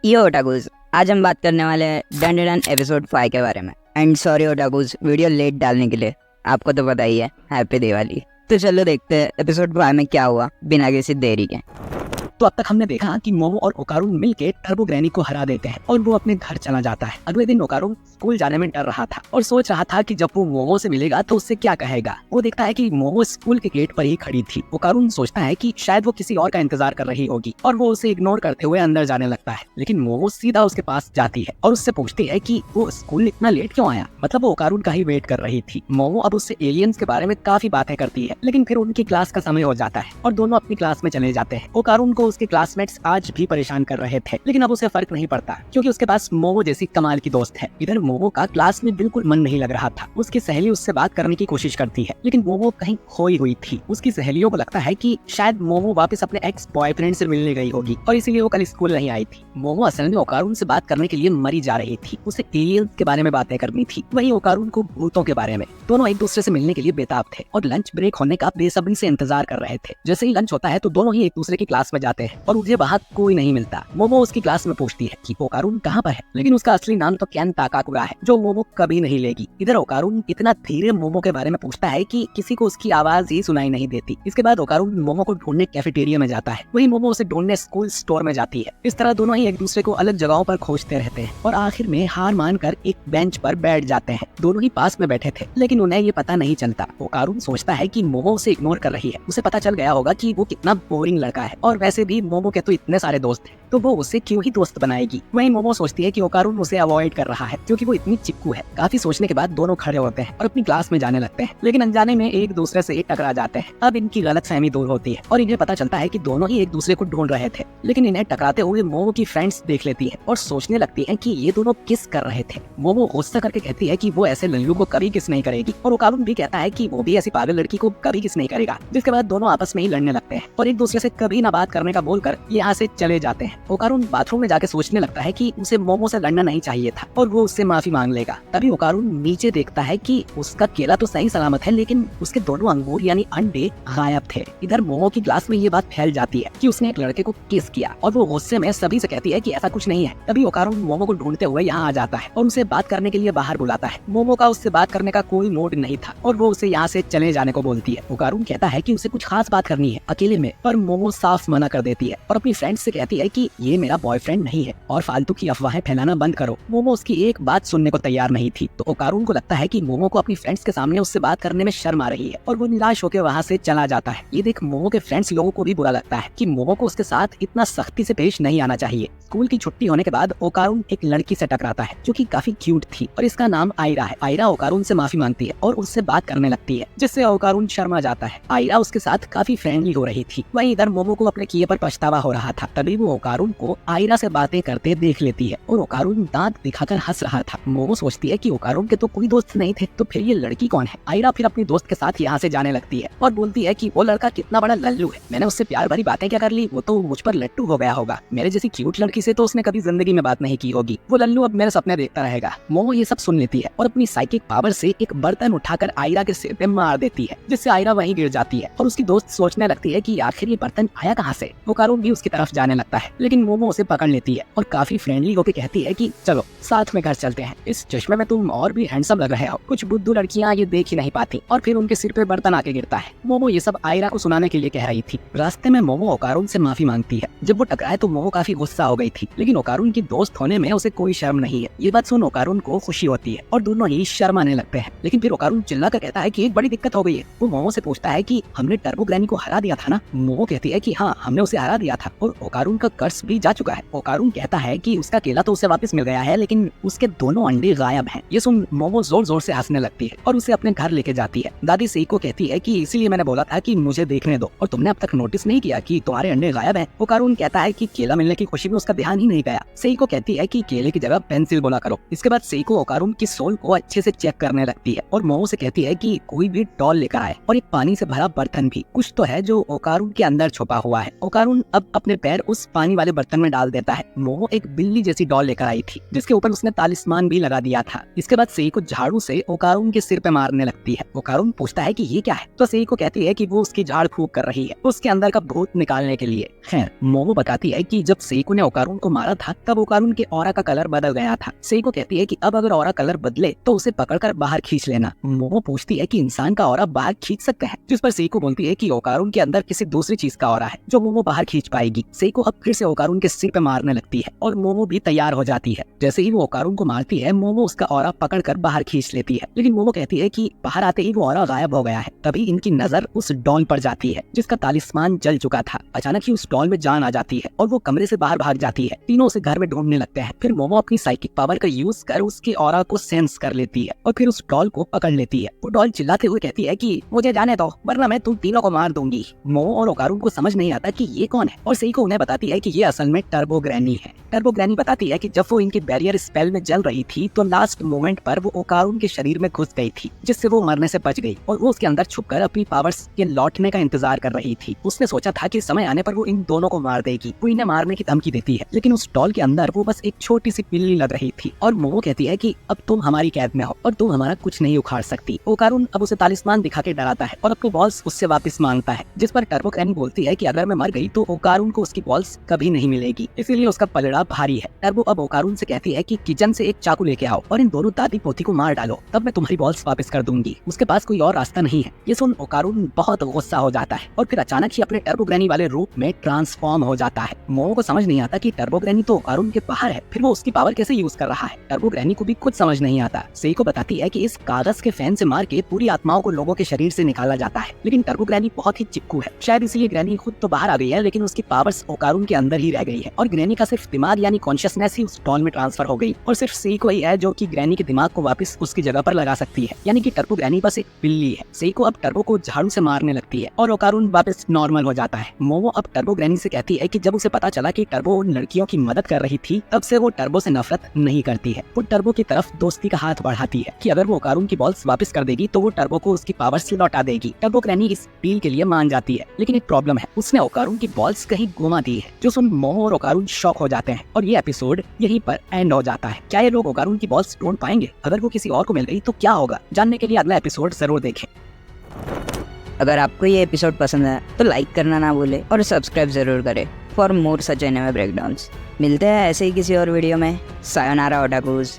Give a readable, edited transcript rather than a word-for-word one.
यो ओटाकुज, आज हम बात करने वाले हैं डंडन एपिसोड 5 के बारे में। एंड सॉरी ओटाकुज, वीडियो लेट डालने के लिए, आपको तो पता ही है, हैप्पी दिवाली। तो चलो देखते हैं एपिसोड 5 में क्या हुआ बिना किसी देरी के। तो अब तक हमने देखा कि मोमो और ओकारून मिलके टर्बो ग्रैनी को हरा देते हैं और वो अपने घर चला जाता है। अगले दिन ओकारून स्कूल जाने में डर रहा था और सोच रहा था कि जब वो मोमो से मिलेगा तो उससे क्या कहेगा। वो देखता है कि मोमो स्कूल के गेट पर ही खड़ी थी। ओकारून सोचता है कि शायद वो किसी और का इंतजार कर रही होगी और वो उसे इग्नोर करते हुए अंदर जाने लगता है। लेकिन मोमो सीधा उसके पास जाती है और उससे पूछती है कि वो स्कूल इतना लेट क्यों आया। मतलब वो ओकारून का ही वेट कर रही थी। मोमो अब उससे एलियंस के बारे में काफी बातें करती है, लेकिन फिर उनकी क्लास का समय हो जाता है और दोनों अपनी क्लास में चले जाते हैं। ओकारून को उसके क्लासमेट्स आज भी परेशान कर रहे थे, लेकिन अब उसे फर्क नहीं पड़ता क्योंकि उसके पास मोमो जैसी कमाल की दोस्त है। इधर मोमो का क्लास में बिल्कुल मन नहीं लग रहा था। उसकी सहेली उससे बात करने की कोशिश करती है, लेकिन मोमो कहीं खोई हुई थी। उसकी सहेलियों को लगता है कि शायद मोमो वापस अपने एक्स बॉयफ्रेंड से मिलने गई होगी और इसीलिए वो कल स्कूल नहीं आई थी। मोमो असल में ओकारून से बात करने के लिए मरी जा रही थी। उसे एलियंस के बारे में बातें करनी थी, वहीं ओकारून को भूतों के बारे में। दोनों एक दूसरे से मिलने के लिए बेताब थे और लंच ब्रेक होने का बेसब्री से इंतजार कर रहे थे। जैसे ही लंच होता है तो दोनों ही एक दूसरे की क्लास में जाते हैं और उसे वहाँ कोई नहीं मिलता। मोमो उसकी क्लास में पूछती है कि ओकारून कहाँ पर है, लेकिन उसका असली नाम तो कैन ताकाकुरा है, जो मोमो कभी नहीं लेगी। इधर ओकारून इतना धीरे मोमो के बारे में पूछता है कि किसी को उसकी आवाज ही सुनाई नहीं देती। इसके बाद ओकारून मोमो को ढूंढने कैफेटेरिया में जाता है, वहीं मोमो उसे ढूंढने स्कूल स्टोर में जाती है। इस तरह दोनों ही एक दूसरे को अलग जगहों पर खोजते रहते हैं और आखिर में हार मानकर एक बेंच पर बैठ जाते हैं। दोनों ही पास में बैठे थे, लेकिन उन्हें ये पता नहीं चलता। ओकारून सोचता है कि मोमो उसे इग्नोर कर रही है। उसे पता चल गया होगा कि वो कितना बोरिंग लड़का है और वैसे भी मोमो के तो इतने सारे दोस्त हैं, तो वो उसे क्यों ही दोस्त बनाएगी। वहीं मोमो सोचती है कि ओकारून उसे अवॉइड कर रहा है क्योंकि वो इतनी चिपकू है। काफी सोचने के बाद दोनों खड़े होते हैं और अपनी क्लास में जाने लगते हैं, लेकिन अनजाने में एक दूसरे से टकरा जाते हैं। अब इनकी गलतफहमी दूर होती है और इन्हें पता चलता है कि दोनों ही एक दूसरे को ढूंढ रहे थे, लेकिन इन्हें टकराते हुए मोमो की फ्रेंड्स देख लेती है और सोचने लगती है कि ये दोनों किस कर रहे थे। मोमो गुस्सा करके कहती है कि वो ऐसे लल्लू को कभी किस नहीं करेगी और ओकारून भी कहता है कि वो भी ऐसी पागल लड़की को कभी किस नहीं करेगा। जिसके बाद दोनों आपस में ही लड़ने लगते हैं और एक दूसरे से कभी ना बात करने का बोलकर यहाँ से चले जाते हैं। ओकारून बाथरूम में जाके सोचने लगता है कि उसे मोमो से लड़ना नहीं चाहिए था और वो उससे माफी मांग लेगा। तभी ओकारून नीचे देखता है कि उसका केला तो सही सलामत है, लेकिन उसके दोनों अंगूर यानी अंडे गायब थे। इधर मोमो की क्लास में ये बात फैल जाती है कि उसने एक लड़के को किस किया और वो गुस्से में सभी से कहती है कि ऐसा कुछ नहीं है। तभी ओकारून मोमो को ढूंढते हुए यहाँ आ जाता है और उसे बात करने के लिए बाहर बुलाता है। मोमो का उससे बात करने का कोई मूड नहीं था और वो उसे यहाँ से चले जाने को बोलती है। ओकारून कहता है कि उसे कुछ खास बात करनी है अकेले में, पर मोमो साफ मना कर देती है और अपनी फ्रेंड से कहती है कि ये मेरा बॉयफ्रेंड नहीं है और फालतू की अफवाहें फैलाना बंद करो। मोमो उसकी एक बात सुनने को तैयार नहीं थी, तो ओकारून को लगता है कि मोमो को अपनी फ्रेंड्स के सामने उससे बात करने में शर्म आ रही है और वो निराश होकर वहाँ से चला जाता है। ये देख मोमो के फ्रेंड्स लोगों को भी बुरा लगता है कि मोमो को उसके साथ इतना सख्ती से पेश नहीं आना चाहिए। स्कूल की छुट्टी होने के बाद ओकारून एक लड़की से टकराता है जो कि काफी क्यूट थी और इसका नाम आयरा है। आयरा ओकारून से माफी मांगती है और उससे बात करने लगती है, जिससे ओकारून शर्मा जाता है। आयरा उसके साथ काफी फ्रेंडली हो रही थी। वहीं इधर मोमो को अपने किए पर पछतावा हो रहा था। तभी वो ओकारून को आयरा से बातें करते देख लेती है और ओकारून दांत दिखाकर हंस रहा था। मोमो सोचती है कि ओकारून के तो कोई दोस्त नहीं थे, तो फिर ये लड़की कौन है। आयरा फिर अपनी दोस्त के साथ यहाँ से जाने लगती है और बोलती है कि वो लड़का कितना बड़ा लल्लू है, मैंने उससे प्यार भरी बातें क्या कर ली, वो तो मुझ पर लट्टू हो गया होगा। मेरे जैसी क्यूट लड़की से तो उसने कभी जिंदगी में बात नहीं की होगी। वो लल्लू अब मेरे सपने देखता रहेगा। मोमो ये सब सुन लेती है और अपनी साइकिक पावर से एक बर्तन उठाकर आयरा के सिर पे मार देती है, जिससे आयरा वहीं गिर जाती है और उसकी दोस्त सोचने लगती है कि आखिर ये बर्तन आया कहाँ से। ओकारून भी उसकी तरफ जाने लगता है, लेकिन मोमो उसे पकड़ लेती है और काफी फ्रेंडली होकर कहती है कि चलो साथ में घर चलते हैं, इस चश्मे में तुम और भी हैंडसम लग रहे हो। कुछ बुद्धू लड़कियां ये देख ही नहीं पाती और फिर उनके सिर पे बर्तन आके गिरता है। मोमो ये सब आयरा को सुनाने के लिए कह रही थी। रास्ते में मोमो ओकारून से माफी मांगती है। जब वो टकराए तो मोमो काफी गुस्सा हो गई थी, लेकिन ओकारून की दोस्त होने में उसे कोई शर्म नहीं है। ये बात सुन ओकारून को खुशी होती है और दोनों ही शर्माने लगते हैं। लेकिन फिर ओकारून चिल्लाकर कहता है कि एक बड़ी दिक्कत हो गई है। वो मोमो से पूछता है कि हमने टर्बो ग्रैनी को हरा दिया था ना। मोमो कहती है कि हाँ, हमने उसे हरा दिया था और ओकारून का कर्ज भी जा चुका है। ओकारून कहता है कि उसका केला तो उसे वापस मिल गया है, लेकिन उसके दोनों अंडे गायब हैं। ये सुन मोमो जोर जोर से हंसने लगती है और उसे अपने घर लेके जाती है। दादी सेइको कहती है कि इसीलिए मैंने बोला था कि मुझे देखने दो और तुमने अब तक नोटिस नहीं किया कि तुम्हारे अंडे गायब हैं। ओकारून कहता है कि केला मिलने की खुशी में उसका ध्यान ही नहीं गया। सेइको कहती है कि केले की जगह पेंसिल बोला करो। इसके बाद सेइको ओकारून की सोल को अच्छे से चेक करने लगती है और मोमो से कहती है कि कोई भी डॉल लेकर आए और एक पानी से भरा बर्तन भी। कुछ तो है जो ओकारून के अंदर छुपा हुआ है। ओकारून अब अपने पैर उस पानी वाले बर्तन में डाल देता है। मोमो एक बिल्ली जैसी डॉल लेकर आई थी जिसके ऊपर उसने तालिस्मान भी लगा दिया था। इसके बाद सेइको झाड़ू से ओकारून के सिर पे मारने लगती है। ओकारून पूछता है कि ये क्या है, तो सेइको कहती है कि वो उसकी झाड़ फूंक कर रही है उसके अंदर का भूत निकालने के लिए। खैर मोमो बताती है कि जब सेइको ने ओकारून ओकारुन को मारा था तब ओकारुन के ऑरा का कलर बदल गया था। सेइको कहती है कि अब अगर ऑरा कलर बदले तो उसे पकड़कर बाहर खींच लेना। मोमो पूछती है कि इंसान का ऑरा बाहर खींच सकते हैं, जिस पर सेइको बोलती है कि ओकारुन के अंदर किसी दूसरी चीज का ऑरा है जो मोमो बाहर खींच पाएगी। सेइको अब फिर से ओकारुन के सिर पे मारने लगती है और मोमो भी तैयार हो जाती है। जैसे ही वो ओकारुन को मारती है मोमो उसका ऑरा पकड़कर बाहर खींच लेती है, लेकिन मोमो कहती है कि बाहर आते ही वो ऑरा गायब हो गया है। तभी इनकी नजर उस डॉल पर जाती है जिसका तालिस्मान जल चुका था। अचानक ही उस डॉल में जान आ जाती है और वो कमरे से बाहर भाग जाती है। तीनों उसे घर में ढूंढने लगते हैं। फिर मोमो अपनी साइकिक पावर का यूज कर उसके ऑरा को सेंस कर लेती है और फिर उस डॉल को पकड़ लेती है। वो डॉल चिल्लाते हुए कहती है कि मुझे जाने दो वरना मैं तुम तीनों को मार दूंगी। मोमो और ओकारुन को समझ नहीं आता कि ये कौन है और सेइको उन्हें बताती है कि ये असल में टर्बो ग्रैनी है। टर्बो ग्रैनी बताती है कि जब वो इनकी बैरियर स्पेल में जल रही थी तो लास्ट मोमेंट पर वो ओकारुन के शरीर में घुस गई थी, जिससे वो मरने से बच गई और वो उसके अंदर छुपकर अपनी पावर्स के लौटने का इंतजार कर रही थी। उसने सोचा था कि समय आने पर वो इन दोनों को मार देगी। वो इन्हें मारने की धमकी देती है, लेकिन उस डॉल के अंदर वो बस एक छोटी सी पिल्ली लग रही थी और मोमो कहती है कि अब तुम हमारी कैद में हो और तुम हमारा कुछ नहीं उखाड़ सकती। ओकारुन अब उसे तालिस्मान दिखा के डराता है और अपनी बॉल्स उससे वापस मांगता है, जिस पर टर्बो ग्रैनी बोलती है कि अगर मैं मर गई तो ओकारुन को उसकी बॉल्स कभी नहीं मिलेगी, इसीलिए उसका पलड़ा भारी है। टर्बो अब ओकारुन से कहती है कि किचन से एक चाकू लेके आओ और इन दोनों दादी पोती को मार डालो, तब मैं तुम्हारी बॉल्स वापस कर दूंगी। उसके पास कोई और रास्ता नहीं है। ये सुन ओकारुन बहुत गुस्सा हो जाता है और फिर अचानक ही अपने टर्बो ग्रैनी वाले रूप में ट्रांसफॉर्म हो जाता है। मोमो को समझ नहीं आता कि टर्बो ग्रैनी तो ओकारुन के बाहर है, फिर वो उसकी पावर कैसे यूज कर रहा है। टर्बो ग्रैनी को भी कुछ समझ नहीं आता। सेइको बताती है कि इस कागज के फैन से मार के पूरी आत्माओं को लोगों के शरीर से निकाला जाता है, लेकिन टर्बो ग्रैनी बहुत ही चिपकू है। शायद इसलिए ग्रैनी खुद तो बाहर आ गई है, लेकिन उसकी पावर्स ओकारुन के अंदर ही रह गई है और ग्रैनी का सिर्फ दिमाग यानी कॉन्शियसनेस ही उस डॉल में ट्रांसफर हो गई और सिर्फ सेइको ही है जो कि ग्रैनी के दिमाग को वापस उसकी जगह पर लगा सकती है, यानी कि टर्बो ग्रैनी बस एक बिल्ली है। सेइको अब टर्बो को झाड़ू से मारने लगती है और ओकारुन वापस नॉर्मल हो जाता है। मोमो अब टर्बो ग्रैनी से कहती है कि जब उसे पता चला कि टर्बो उन लड़कियों की मदद कर रही थी तब से वो टर्बो से नफरत नहीं करती है। वो टर्बो की तरफ दोस्ती का हाथ बढ़ाती है कि अगर वो ओकारुन की बॉल्स वापस कर देगी तो वो टर्बो को उसकी पावर से लौटा देगी। टर्बो ग्रैनी इस डील के लिए मान जाती है, लेकिन एक प्रॉब्लम है, उसने ओकारुन की बॉल्स कहीं गुमा दी है, जो सुन मोमो और ओकारुन शॉक हो जाते हैं और ये एपिसोड यहीं पर एंड हो जाता है। क्या ये लोग ओकारुन की बॉल्स ढूंढ पाएंगे? अगर वो किसी और को मिल गई तो क्या होगा? जानने के लिए अगला एपिसोड जरूर देखें। अगर आपको ये एपिसोड पसंद है तो लाइक करना ना भूले और सब्सक्राइब जरूर करें for more such anime breakdowns. मिलते हैं ऐसे ही किसी और वीडियो में। सायोनारा ओटाकूज।